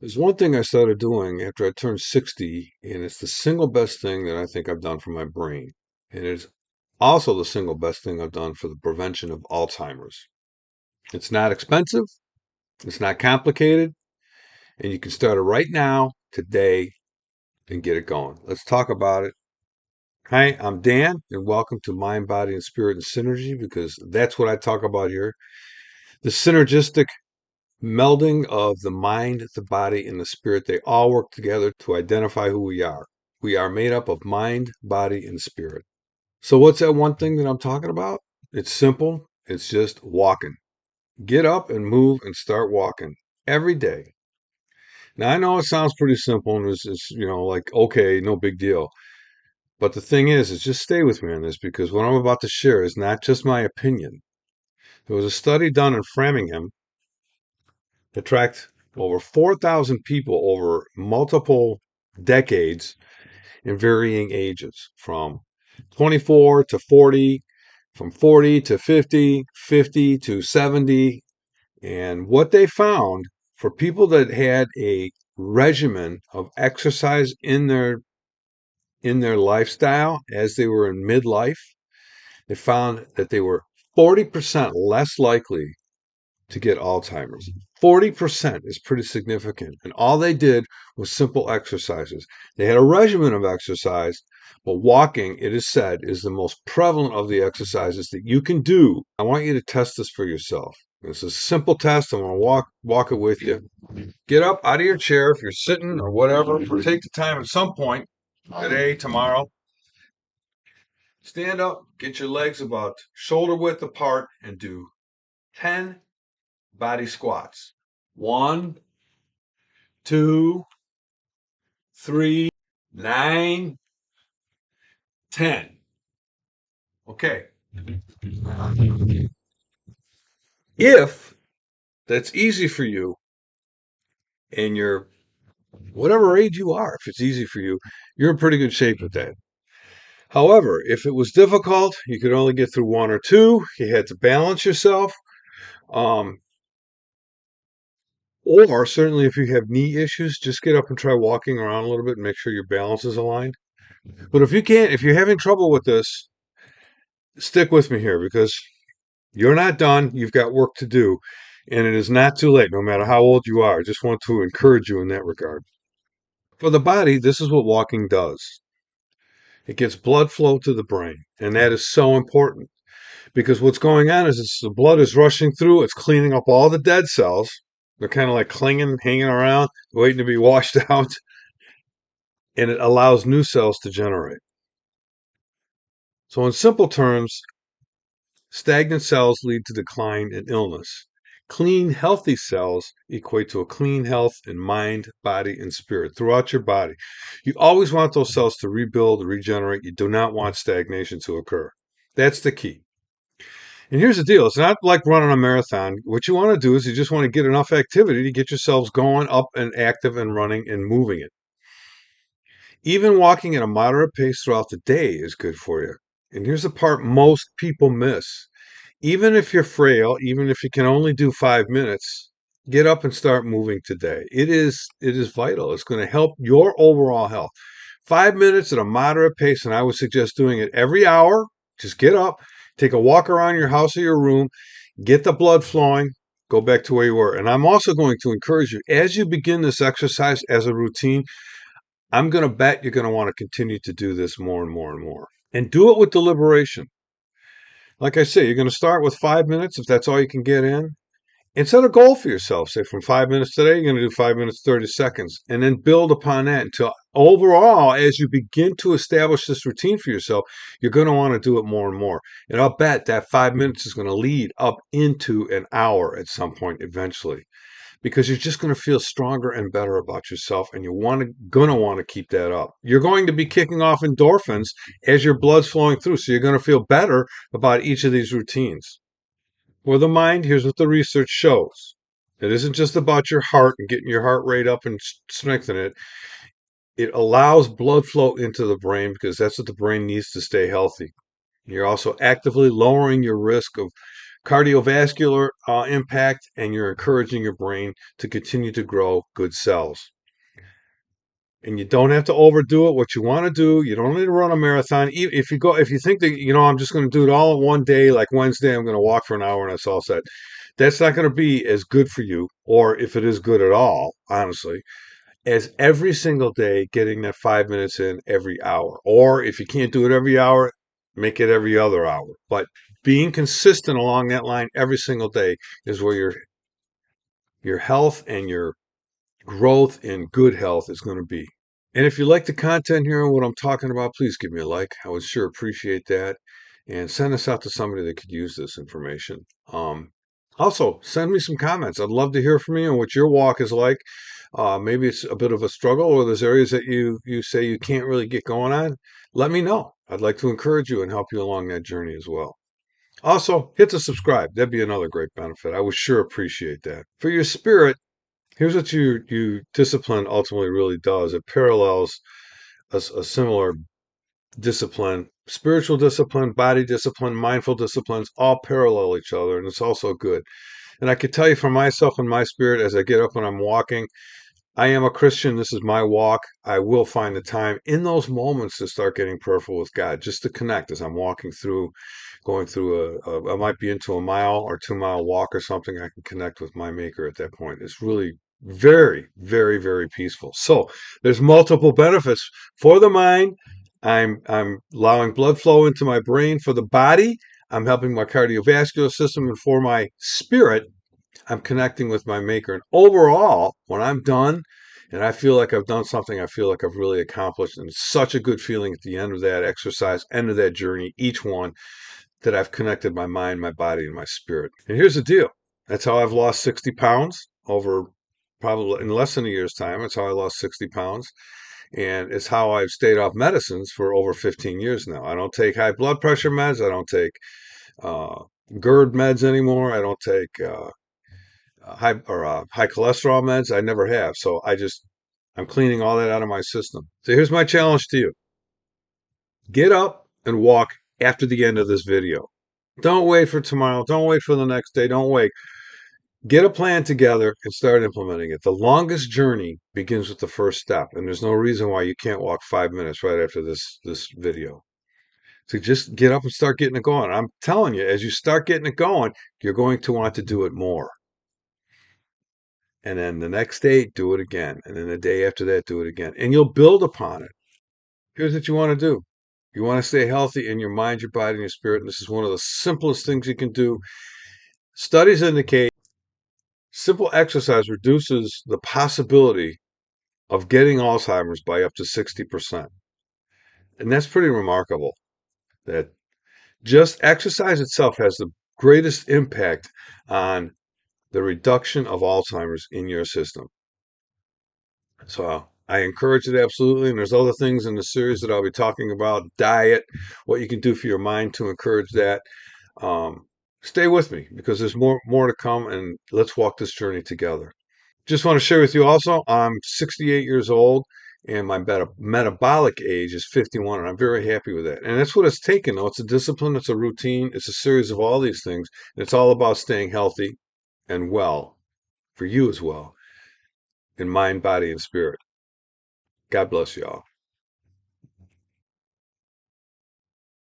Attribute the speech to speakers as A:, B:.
A: There's one thing I started doing after I turned 60, and it's the single best thing that I think I've done for my brain. And it's also the single best thing I've done for the prevention of Alzheimer's. It's not expensive, it's not complicated, and you can start it right now, today, and get it going. Let's talk about it. Hi, I'm Dan, and welcome to Mind, Body, and Spirit and Synergy, because that's what I talk about here. The synergistic melding of the mind, the body, and the spirit. They all work together to identify who we are. We are made up of mind, body, and spirit. So, what's that one thing that I'm talking about? It's simple. It's just walking. Get up and move and start walking every day. Now, I know it sounds pretty simple and it's like, okay, no big deal. But the thing is just stay with me on this because what I'm about to share is not just my opinion. There was a study done in Framingham that tracked over 4,000 people over multiple decades in varying ages, from 24 to 40, from 40 to 50, 50 to 70. And what they found for people that had a regimen of exercise in their lifestyle as they were in midlife, they found that they were 40% less likely to get Alzheimer's. 40% is pretty significant. And all they did was simple exercises. They had a regimen of exercise, but walking, it is said, is the most prevalent of the exercises that you can do. I want you to test this for yourself. It's a simple test. I'm going to walk it with you. Get up out of your chair if you're sitting or whatever, or take the time at some point today, tomorrow. Stand up, get your legs about shoulder width apart, and do 10 body squats. 1, 2, 3, 9, 10. Okay. If that's easy for you and you're whatever age you are, if it's easy for you, you're in pretty good shape with that. However, if it was difficult, you could only get through 1 or 2, you had to balance yourself. Um, or certainly if you have knee issues, just get up and try walking around a little bit and make sure your balance is aligned. But if you're having trouble with this, stick with me here because you're not done. You've got work to do. And it is not too late, no matter how old you are. I just want to encourage you in that regard. For the body, this is what walking does it gets blood flow to the brain. And that is so important because what's going on is the blood is rushing through, it's cleaning up all the dead cells. They're kind of like clinging, hanging around, waiting to be washed out. And it allows new cells to generate. So, in simple terms, stagnant cells lead to decline and illness. Clean, healthy cells equate to a clean health in mind, body, and spirit throughout your body. You always want those cells to rebuild, regenerate. You do not want stagnation to occur. That's the key. And here's the deal. It's not like running a marathon. What you want to do is you just want to get enough activity to get yourselves going up and active and running and moving it. Even walking at a moderate pace throughout the day is good for you. And here's the part most people miss. Even if you're frail, even if you can only do 5 minutes, get up and start moving today. It is vital. It's going to help your overall health. 5 minutes at a moderate pace, and I would suggest doing it every hour. Just get up, take a walk around your house or your room, get the blood flowing, go back to where you were. And I'm also going to encourage you, as you begin this exercise as a routine, I'm going to bet you're going to want to continue to do this more and more and more. And do it with deliberation. Like I say, you're going to start with 5 minutes if that's all you can get in. And set a goal for yourself. Say from 5 minutes today, you're going to do 5 minutes, 30 seconds. And then build upon that until overall, as you begin to establish this routine for yourself, you're going to want to do it more and more. And I'll bet that 5 minutes is going to lead up into an hour at some point eventually. Because you're just going to feel stronger and better about yourself, and you're going to want to keep that up. You're going to be kicking off endorphins as your blood's flowing through, so you're going to feel better about each of these routines. For the mind, here's what the research shows. It isn't just about your heart and getting your heart rate up and strengthening it. It allows blood flow into the brain because that's what the brain needs to stay healthy. You're also actively lowering your risk of cardiovascular impact, and you're encouraging your brain to continue to grow good cells. And you don't have to overdo it. What you want to do, you don't need to run a marathon. If you think that, I'm just going to do it all in one day, like Wednesday, I'm going to walk for an hour and it's all set. That's not going to be as good for you, or if it is good at all, honestly, as every single day getting that 5 minutes in every hour. Or if you can't do it every hour, make it every other hour. But being consistent along that line every single day is where your health and your growth in good health is going to be. And if you like the content here and what I'm talking about, please give me a like. I would sure appreciate that. And send this out to somebody that could use this information. Also, send me some comments. I'd love to hear from you and what your walk is like. Maybe it's a bit of a struggle, or there's areas that you say you can't really get going on. Let me know. I'd like to encourage you and help you along that journey as well. Also, hit the subscribe. That'd be another great benefit. I would sure appreciate that. For your spirit, here's what you discipline ultimately really does. It parallels a similar discipline. Spiritual discipline, body discipline, mindful disciplines all parallel each other, and it's also good. And I could tell you for myself and my spirit, as I get up and I'm walking, I am a Christian. This is my walk. I will find the time in those moments to start getting prayerful with God, just to connect as I'm walking through, going through I might be into a 1 or 2 mile walk or something. I can connect with my maker at that point. It's really very, very, very peaceful. So there's multiple benefits for the mind. I'm allowing blood flow into my brain. For the body, I'm helping my cardiovascular system, and for my spirit, I'm connecting with my maker. And overall, when I'm done and I feel like I've done something, I feel like I've really accomplished. And it's such a good feeling at the end of that exercise, end of that journey, each one, that I've connected my mind, my body, and my spirit. And here's the deal. That's how I've lost 60 pounds over probably in less than a year's time. It's how I lost 60 pounds. And it's how I've stayed off medicines for over 15 years now. I don't take high blood pressure meds. I don't take uh, GERD meds anymore. I don't take high cholesterol meds. I never have. So I'm cleaning all that out of my system. So here's my challenge to you. Get up and walk after the end of this video. Don't wait for tomorrow. Don't wait for the next day. Don't wait. Get a plan together and start implementing it. The longest journey begins with the first step, and there's no reason why you can't walk 5 minutes right after this video. So just get up and start getting it going. I'm telling you, as you start getting it going, you're going to want to do it more. And then the next day, do it again. And then the day after that, do it again. And you'll build upon it. Here's what you want to do. You want to stay healthy in your mind, your body, and your spirit. And this is one of the simplest things you can do. Studies indicate simple exercise reduces the possibility of getting Alzheimer's by up to 60%. And that's pretty remarkable that just exercise itself has the greatest impact on the reduction of Alzheimer's in your system. So I encourage it absolutely. And there's other things in the series that I'll be talking about, diet, what you can do for your mind to encourage that. Um, Stay with me because there's more to come, and let's walk this journey together. Just want to share with you also, I'm 68 years old and my metabolic age is 51, and I'm very happy with that. And that's what it's taken, though. It's a discipline, it's a routine, it's a series of all these things. And it's all about staying healthy and well for you as well in mind, body, and spirit. God bless you all.